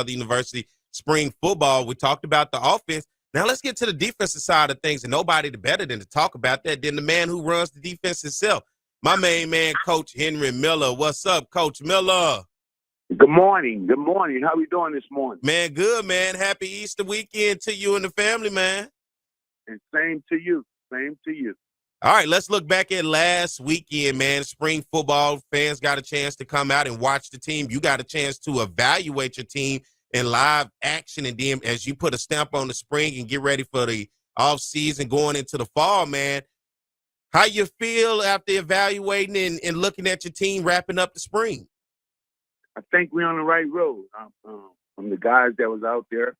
the University spring football. We talked about the offense. Now let's get to the defensive side of things, and nobody better than to talk about that than the man who runs the defense himself, my main man, Coach Henry Miller. What's up, Coach Miller? Good morning. Good morning. How we doing this morning? Man, good, man. Happy Easter weekend to you and the family, man. And same to you. Same to you. All right, let's look back at last weekend, man. Spring football fans got a chance to come out and watch the team. You got a chance to evaluate your team in live action, and then as you put a stamp on the spring and get ready for the off season going into the fall, man. How you feel after evaluating and looking at your team wrapping up the spring? I think we're on the right road. From the guys that was out there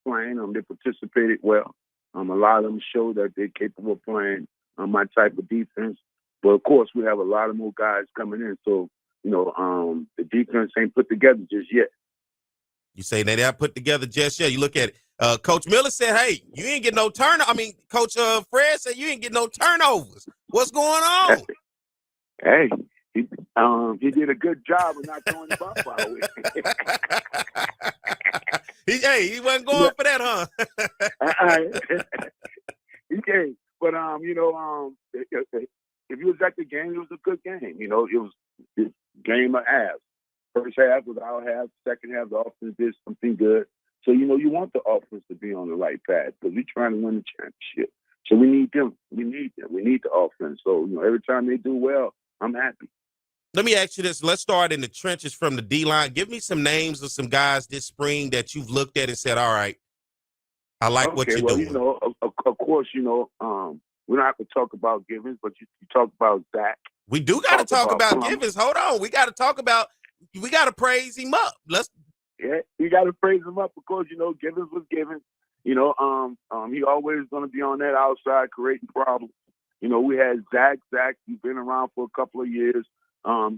playing, they participated well. A lot of them showed that they're capable of playing my type of defense. But, of course, we have a lot of more guys coming in. So, the defense ain't put together just yet. You say they not put together just yet. You look at it. Coach Miller said, hey, you ain't get no turnover. I mean, Coach Fred said you ain't get no turnovers. What's going on? Hey, he did a good job of not throwing the ball our way. He wasn't going for that, huh? Okay, but if you was at the game, it was a good game. It was a game of halves. First half was our half. Second half, the offense did something good. So you want the offense to be on the right path because we're trying to win the championship. So we need them. We need them. We need the offense. So every time they do well, I'm happy. Let me ask you this. Let's start in the trenches from the D-line. Give me some names of some guys this spring that you've looked at and said, all right, I like what you're doing. Of course, we don't have to talk about Givens, but you talk about Zach. We do got to talk about Givens. Hold on. We got to praise him up. Yeah, you got to praise him up because, Givens was Givens. He always going to be on that outside creating problems. We had Zach. Zach, he's been around for a couple of years.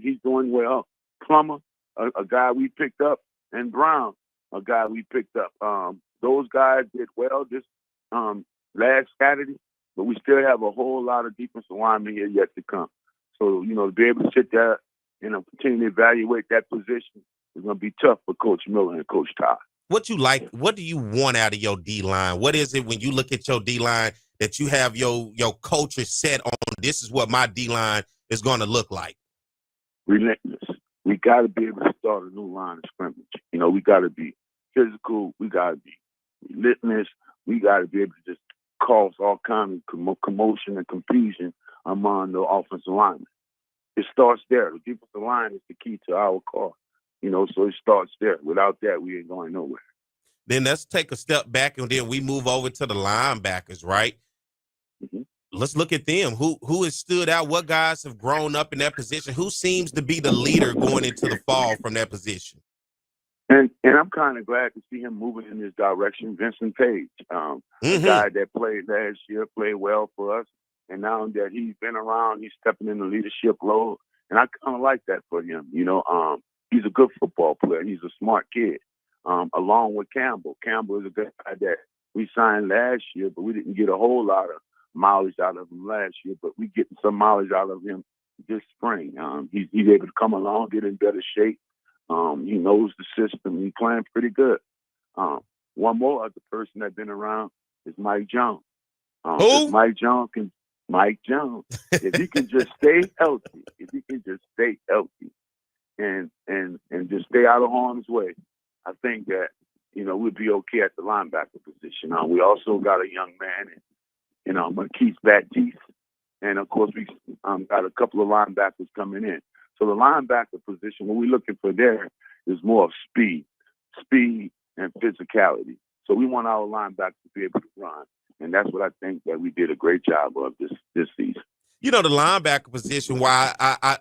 He's doing well. Plummer, a guy we picked up, and Brown, a guy we picked up. Those guys did well this last Saturday, but we still have a whole lot of defensive linemen here yet to come. So, to be able to sit there and continue to evaluate that position is going to be tough for Coach Miller and Coach Todd. What you like? What do you want out of your D-line? What is it when you look at your D-line that you have your culture set on? This is what my D-line is going to look like. Relentless. We got to be able to start a new line of scrimmage. We got to be physical. We got to be relentless. We got to be able to just cause all kinds of commotion and confusion among the offensive linemen. It starts there. The defensive line is the key to our cause. So it starts there. Without that, we ain't going nowhere. Then let's take a step back and then we move over to the linebackers, right? Mm-hmm. Let's look at them. Who has stood out? What guys have grown up in that position? Who seems to be the leader going into the fall from that position? And I'm kind of glad to see him moving in this direction. Vincent Page, a guy that played last year, played well for us. And now that he's been around, he's stepping in the leadership role. And I kind of like that for him. He's a good football player. He's a smart kid, along with Campbell. Campbell is a guy that we signed last year, but we didn't get a whole lot of mileage out of him last year. But we're getting some mileage out of him this spring. He's able to come along, get in better shape. He knows the system. He's playing pretty good. One more other person that's been around is Mike Jones. Who? Mike Jones. If he can just stay healthy, and just stay out of harm's way, I think that, we'd be okay at the linebacker position. We also got a young man, Marquise Baptiste. And, of course, we got a couple of linebackers coming in. So the linebacker position, what we're looking for there is more of speed and physicality. So we want our linebackers to be able to run. And that's what I think that we did a great job of this season. The linebacker position, why I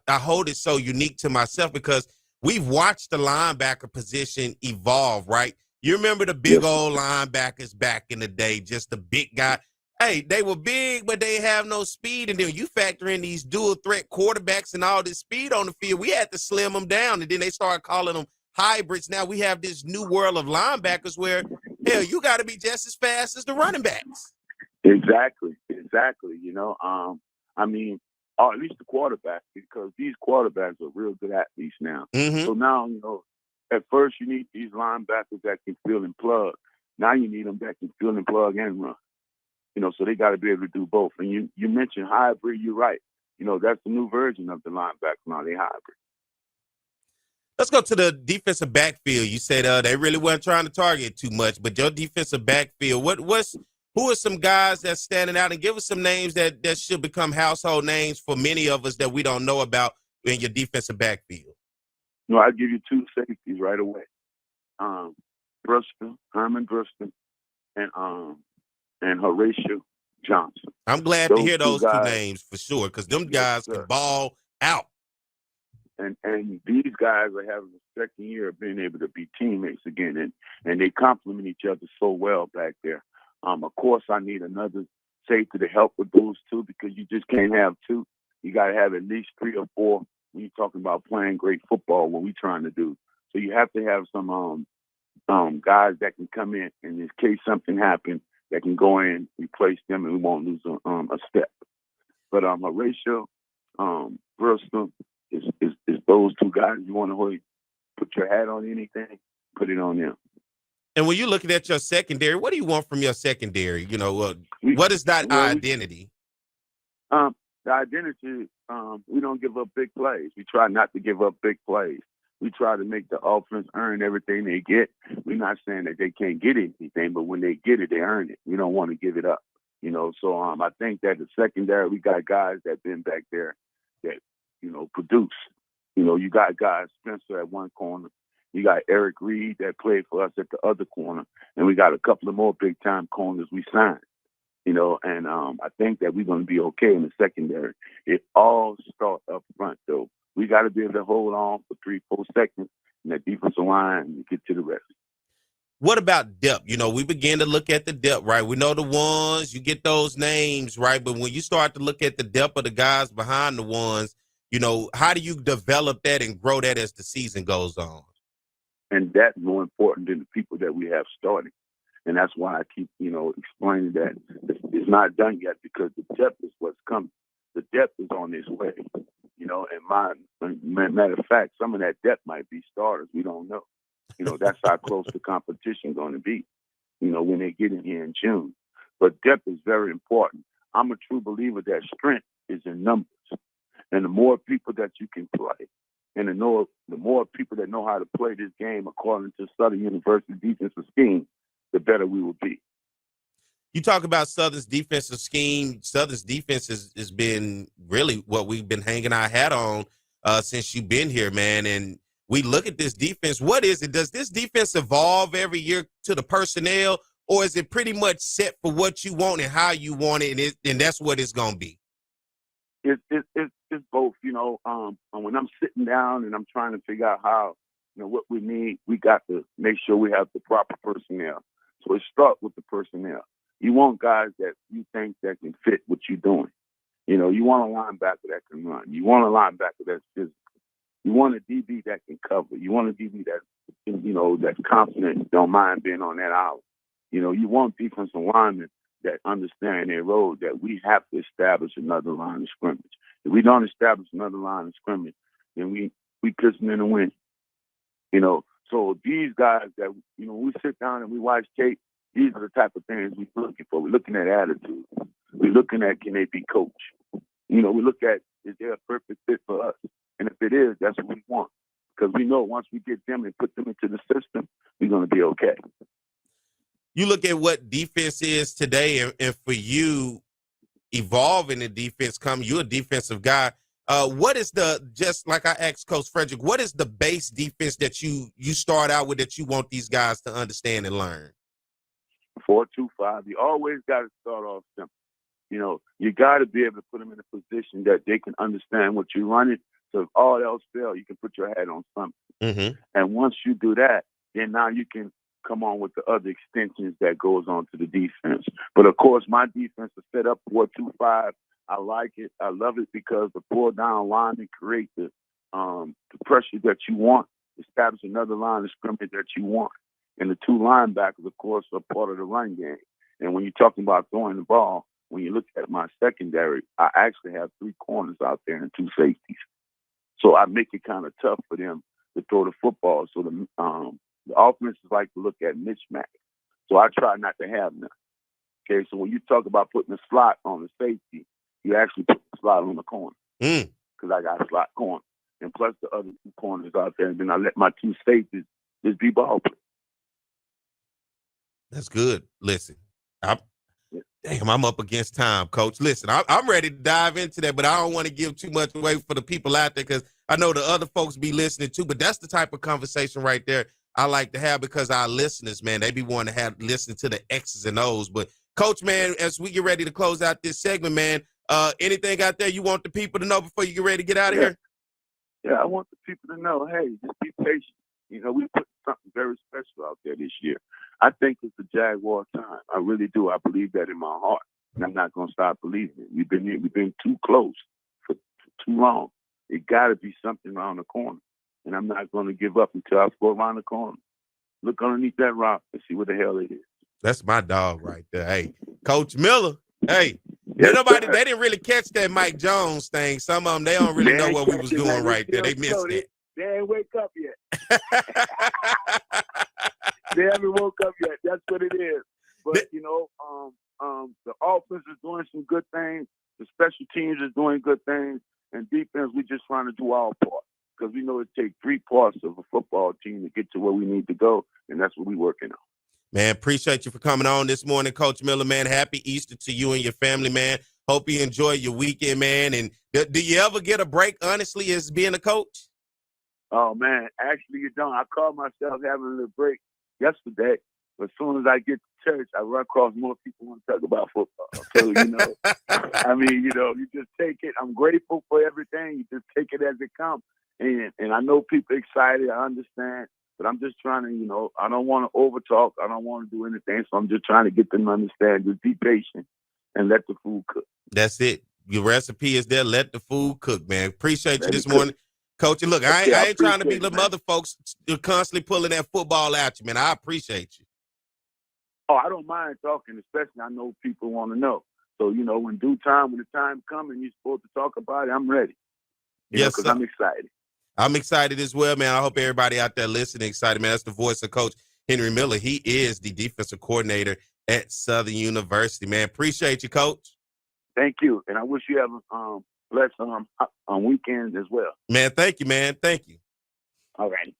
hold it so unique to myself because we've watched the linebacker position evolve, right? You remember the big old linebackers back in the day, just the big guy. Hey, they were big, but they have no speed. And then you factor in these dual threat quarterbacks and all this speed on the field. We had to slim them down, and then they started calling them hybrids. Now we have this new world of linebackers where, hell, you got to be just as fast as the running backs. Exactly. Or at least the quarterback, because these quarterbacks are real good athletes now. Mm-hmm. So now, At first, you need these linebackers that can fill and plug. Now you need them that can fill and plug and run. So they got to be able to do both. And you mentioned hybrid. You're right. That's the new version of the linebacker now. They hybrid. Let's go to the defensive backfield. You said they really weren't trying to target too much, but your defensive backfield, who are some guys that's standing out, and give us some names that should become household names for many of us that we don't know about in your defensive backfield? I'll give you two safeties right away. Herman Brewster, and Horatio Johnson. I'm glad to hear those two names for sure, because them guys can ball out. And these guys are having the second year of being able to be teammates again, and they complement each other so well back there. Of course, I need another safety to help with those two, because you just can't have two. You got to have at least 3 or 4 when you're talking about playing great football, what we're trying to do. So you have to have some guys that can come in case something happens, that can go in, replace them, and we won't lose a step. But Horatio, Brewster is those two guys. You want to put your hat on anything, put it on them. And when you're looking at your secondary, what do you want from your secondary? What is that identity? The identity, we don't give up big plays. We try not to give up big plays. We try to make the offense earn everything they get. We're not saying that they can't get anything, but when they get it, they earn it. We don't want to give it up. So I think that the secondary, we got guys that been back there that, produce. You got guys, Spencer at one corner. You got Eric Reed that played for us at the other corner. And we got a couple of more big-time corners we signed. And I think that we're going to be okay in the secondary. It all starts up front, though. We got to be able to hold on for 3-4 seconds in that defensive line and get to the rest. What about depth? We begin to look at the depth, right? We know the ones, you get those names, right? But when you start to look at the depth of the guys behind the ones, how do you develop that and grow that as the season goes on? And that's more important than the people that we have starting. And that's why I keep, explaining that it's not done yet, because the depth is what's coming. The depth is on its way. And matter of fact, some of that depth might be starters. We don't know. That's how close the competition going to be, when they get in here in June. But depth is very important. I'm a true believer that strength is in numbers. And the more people that you can play, and the more people that know how to play this game according to Southern University defensive scheme, the better we will be. You talk about Southern's defensive scheme. Southern's defense has been really what we've been hanging our hat on since you've been here, man. And we look at this defense. What is it? Does this defense evolve every year to the personnel, or is it pretty much set for what you want and how you want it, and that's what it's going to be? It's both, when I'm sitting down and I'm trying to figure out how, what we need, we got to make sure we have the proper personnel. So it starts with the personnel. You want guys that you think that can fit what you're doing. You want a linebacker that can run. You want a linebacker that's physical. You want a DB that can cover. You want a DB that, that's confident, don't mind being on that hour. You want defensive linemen that understand their role, that we have to establish another line of scrimmage. If we don't establish another line of scrimmage, then we piss them in the wind. So these guys that, when we sit down and we watch tape, these are the type of things we're looking for. We're looking at attitude. We're looking at, can they be coached? We look at, is there a perfect fit for us? And if it is, that's what we want. Because we know once we get them and put them into the system, we're going to be okay. You look at what defense is today, and for you, evolving the defense, you're a defensive guy. What is just like I asked Coach Frederick, what is the base defense that you start out with that you want these guys to understand and learn? 4-2-5. You always got to start off simple. You got to be able to put them in a position that they can understand what you're running. So if all else fails, you can put your head on something. Mm-hmm. And once you do that, then now you can come on with the other extensions that goes on to the defense. But of course, my defense is set up 4-2-5. I like it. I love it because the pull down linemen create the pressure that you want, establish another line of scrimmage that you want. And the 2 linebackers, of course, are part of the run game. And when you're talking about throwing the ball, when you look at my secondary, I actually have 3 corners out there and 2 safeties. So I make it kind of tough for them to throw the football. So the offenses like to look at mismatch. So I try not to have none. Okay, so when you talk about putting a slot on the safety, you actually put the slot on the corner. Because I got a slot corner. And plus the other two corners out there. And then I let my two safeties just be ball players. That's good. Listen, I'm up against time, Coach. Listen, I'm ready to dive into that, but I don't want to give too much away for the people out there because I know the other folks be listening too. But that's the type of conversation right there I like to have because our listeners, man, they be wanting to listen to the X's and O's. But Coach, man, as we get ready to close out this segment, man, anything out there you want the people to know before you get ready to get out of here? Yeah, I want the people to know, hey, just be patient. You know, we put something very special out there this year. I think it's the Jaguar time. I really do. I believe that in my heart, and I'm not going to stop believing it. We've been too close for too long. It got to be something around the corner, and I'm not going to give up until I go around the corner. Look underneath that rock and see what the hell it is. That's my dog right there. Hey, Coach Miller. Hey, yes, nobody, they didn't really catch that Mike Jones thing. Some of them, they don't really know what we was doing right there. They missed it. They ain't wake up yet. They haven't woke up yet. That's what it is. But, you know, the offense is doing some good things. The special teams is doing good things. And defense, we're just trying to do our part. Because we know it takes 3 parts of a football team to get to where we need to go. And that's what we're working on. Man, appreciate you for coming on this morning, Coach Miller, man. Happy Easter to you and your family, man. Hope you enjoy your weekend, man. And do you ever get a break, honestly, as being a coach? Oh, man, actually, you don't. I called myself having a little break yesterday. But as soon as I get to church, I run across more people who want to talk about football. So, you know, I mean, you know, you just take it. I'm grateful for everything. You just take it as it comes. And I know people excited. I understand. But I'm just trying to, you know, I don't want to overtalk. I don't want to do anything. So I'm just trying to get them to understand. Just be patient and let the food cook. That's it. Your recipe is there. Let the food cook, man. Appreciate you this morning. Coach, and look, I ain't trying to be them other folks constantly pulling that football at you, man. I appreciate you. Oh, I don't mind talking, especially I know people want to know. So, you know, when the time comes and you're supposed to talk about it, I'm ready. Yes, because I'm excited. I'm excited as well, man. I hope everybody out there listening excited, man. That's the voice of Coach Henry Miller. He is the defensive coordinator at Southern University, man. Appreciate you, Coach. Thank you. And I wish you have a blessed on weekends as well. Man, thank you, man. Thank you. All right.